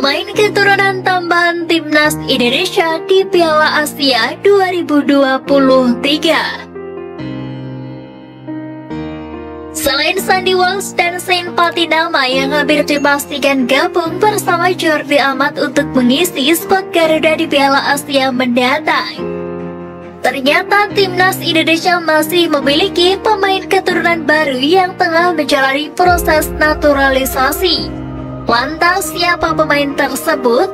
pemain keturunan tambahan timnas Indonesia di Piala Asia 2023. Selain Sandy Walsh dan Shane Patinama yang hampir dipastikan gabung bersama Jordi Amat untuk mengisi skuad Garuda di Piala Asia mendatang, ternyata timnas Indonesia masih memiliki pemain keturunan baru yang tengah menjalani proses naturalisasi. Lantas siapa pemain tersebut?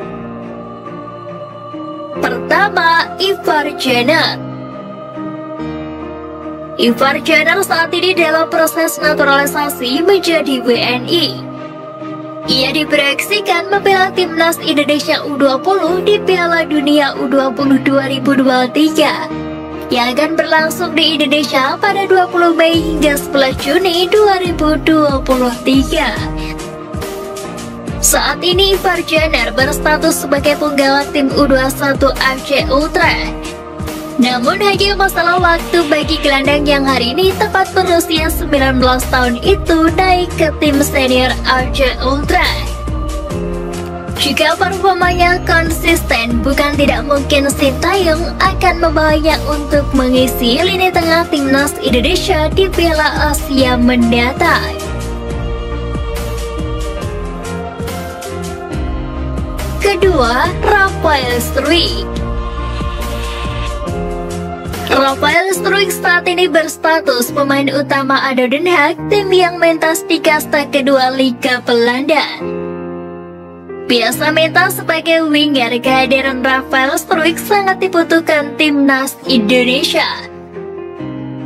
Pertama, Ivar Jenner. Ivar Jenner saat ini dalam proses naturalisasi menjadi WNI. Ia diproyeksikan membela timnas Indonesia U20 di Piala Dunia U20 2023 yang akan berlangsung di Indonesia pada 20 Mei hingga 11 Juni 2023. Saat ini Ivar Jenner berstatus sebagai penggawa tim U21 FC Ultra. Namun hanya masalah waktu bagi gelandang yang hari ini tepat berusia 19 tahun itu naik ke tim senior FC Ultra. Jika performanya konsisten, bukan tidak mungkin Sintayong akan membawanya untuk mengisi lini tengah timnas Indonesia di Piala Asia mendatang. Kedua, Rafael Struijk. Rafael Struijk saat ini berstatus pemain utama ADO Den Haag, tim yang mentas di kasta kedua Liga Belanda. Biasa mentas sebagai winger, kehadiran Rafael Struijk sangat dibutuhkan timnas Indonesia.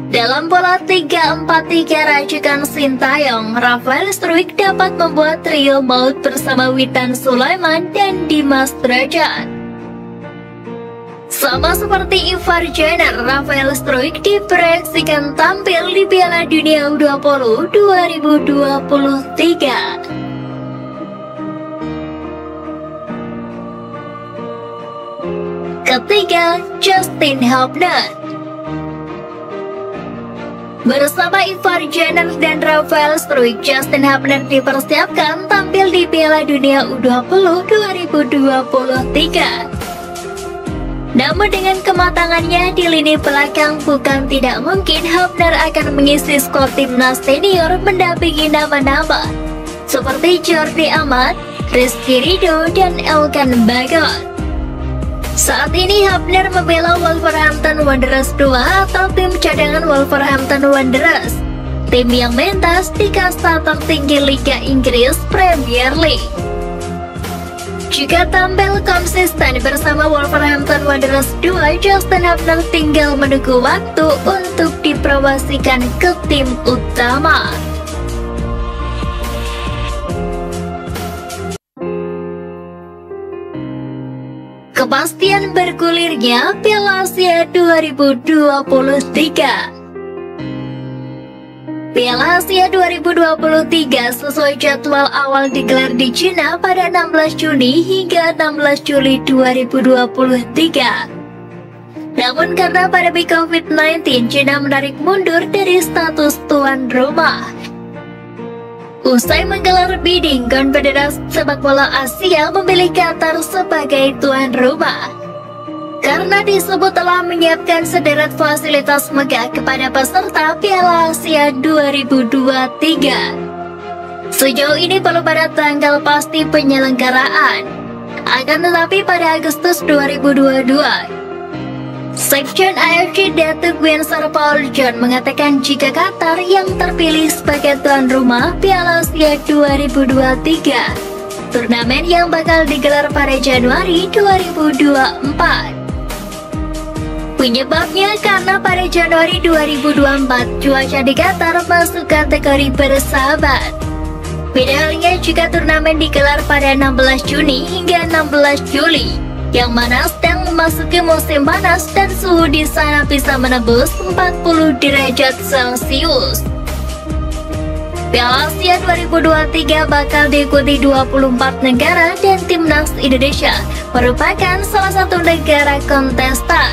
Dalam pola 3-4-3 racikan Sintayong, Rafael Struijk dapat membuat trio maut bersama Witan Sulaiman dan Dimas Derajat. Sama seperti Ivar Jenner, Rafael Struijk diproyeksikan tampil di Piala Dunia U20 2023. Ketiga, Justin Hubner. Bersama Ivar Jenner dan Rafael Struijk, Justin Hubner dipersiapkan tampil di Piala Dunia U20 2023. Namun dengan kematangannya di lini belakang, bukan tidak mungkin Hubner akan mengisi skuad timnas senior mendampingi nama-nama seperti Jordi Amat, Rizky Ridho, dan Elkan Bagot. Saat ini Hubner membela Wolverhampton Wanderers 2 atau tim cadangan Wolverhampton Wanderers, tim yang mentas di kasta tertinggi Liga Inggris Premier League. Jika tampil konsisten bersama Wolverhampton Wanderers 2, Justin Hubner tinggal menunggu waktu untuk dipromosikan ke tim utama. Kepastian bergulirnya Piala Asia 2023. Piala Asia 2023 sesuai jadwal awal digelar di China pada 16 Juni hingga 16 Juli 2023. Namun karena pandemi COVID-19, China menarik mundur dari status tuan rumah. Usai menggelar bidding, Konfederasi Sepak Bola Asia memilih Qatar sebagai tuan rumah karena disebut telah menyiapkan sederet fasilitas megah kepada peserta Piala Asia 2023. Sejauh ini belum ada tanggal pasti penyelenggaraan, akan tetapi pada Agustus 2022, Sekjen AFC Datuk Gwen Paul John mengatakan jika Qatar yang terpilih sebagai tuan rumah Piala Asia 2023, turnamen yang bakal digelar pada Januari 2024. Penyebabnya karena pada Januari 2024 cuaca di Qatar masuk kategori bersahabat. Beda halnya jika turnamen digelar pada 16 Juni hingga 16 Juli, yang mana sedang memasuki musim panas dan suhu di sana bisa menembus 40 derajat Celcius. Piala Asia 2023 bakal diikuti 24 negara dan timnas Indonesia merupakan salah satu negara kontestan.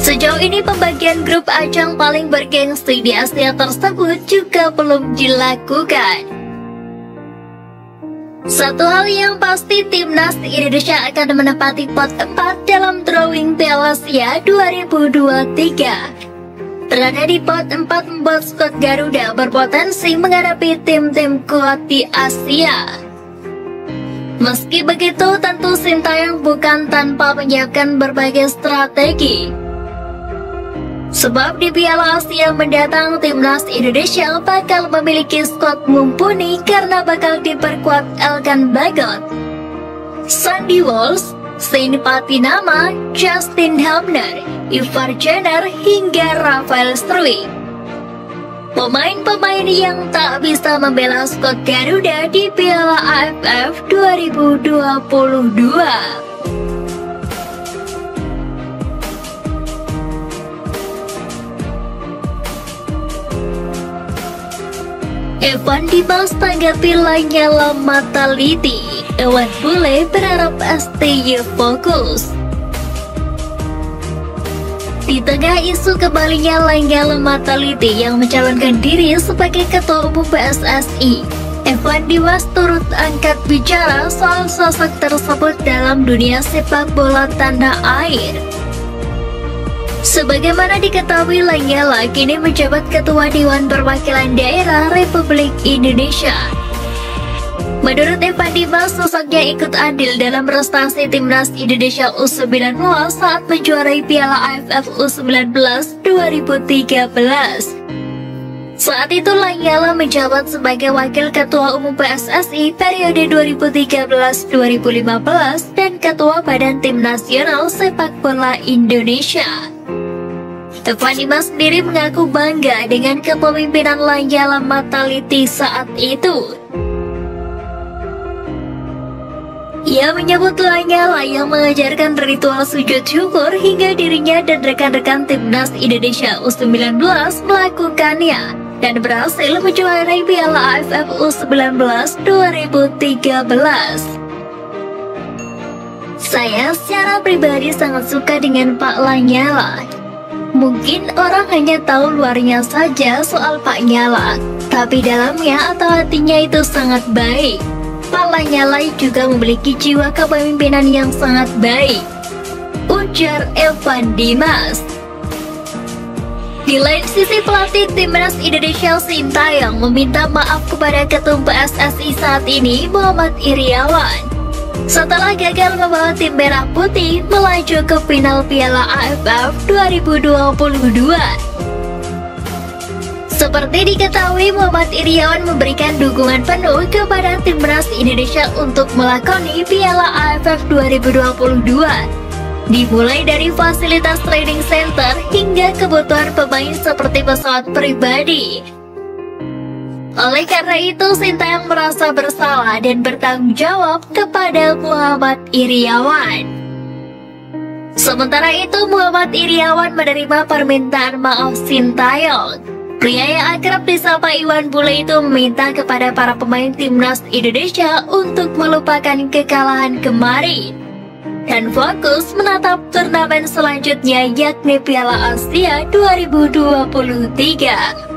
Sejauh ini pembagian grup ajang paling bergengsi di Asia tersebut juga belum dilakukan. Satu hal yang pasti, timnas Indonesia akan menempati pot 4 dalam drawing Piala Asia 2023. Berada di pot 4 membuat skuad Garuda berpotensi menghadapi tim-tim kuat di Asia. Meski begitu, tentu Sintayong bukan tanpa menyiapkan berbagai strategi. Sebab di Piala Asia mendatang, timnas Indonesia bakal memiliki skuad mumpuni karena bakal diperkuat Elkan Bagot, Sandy Walsh, Sean Patinama, Justin Hubner, Ivar Jenner, hingga Rafael Struijk. Pemain-pemain yang tak bisa membela skuad Garuda di Piala AFF 2022. Evan Dimas tanggapi Lanyala Mataliti. Ewan Bule berharap STY fokus. Di tengah isu kembalinya Lanyala Mataliti yang mencalonkan diri sebagai Ketua Umum PSSI, Evan Dimas turut angkat bicara soal sosok tersebut dalam dunia sepak bola tanah air. Sebagaimana diketahui, Lanyala kini menjabat Ketua Dewan Perwakilan Daerah Republik Indonesia. Menurut Evan Dimas, sosoknya ikut andil dalam prestasi timnas Indonesia U19 saat menjuarai Piala AFF U19 2013. Saat itu Lanyala menjabat sebagai Wakil Ketua Umum PSSI periode 2013-2015 dan Ketua Badan Tim Nasional Sepak Bola Indonesia. Evan Dimas sendiri mengaku bangga dengan kepemimpinan Lanyala Mataliti saat itu. Ia menyebut Lanyala yang mengajarkan ritual sujud syukur hingga dirinya dan rekan-rekan timnas Indonesia U19 melakukannya dan berhasil menjuarai Piala AFF U19 2013. Saya secara pribadi sangat suka dengan Pak Lanyala. Mungkin orang hanya tahu luarnya saja soal Pak Nyala, tapi dalamnya atau hatinya itu sangat baik. Pak Lanyala juga memiliki jiwa kepemimpinan yang sangat baik, ujar Evan Dimas. Di lain sisi, pelatih timnas Indonesia Sintayong meminta maaf kepada Ketum PSSI saat ini, Muhammad Iryawan, setelah gagal membawa tim merah putih melaju ke final Piala AFF 2022. Seperti diketahui, Muhammad Iryawan memberikan dukungan penuh kepada timnas Indonesia untuk melakoni Piala AFF 2022, dimulai dari fasilitas training center hingga kebutuhan pemain seperti pesawat pribadi. Oleh karena itu, Sintayong merasa bersalah dan bertanggung jawab kepada Muhammad Iryawan. Sementara itu, Muhammad Iryawan menerima permintaan maaf Sintayong. Pria yang akrab disapa Iwan Bule itu meminta kepada para pemain timnas Indonesia untuk melupakan kekalahan kemarin dan fokus menatap turnamen selanjutnya, yakni Piala Asia 2023.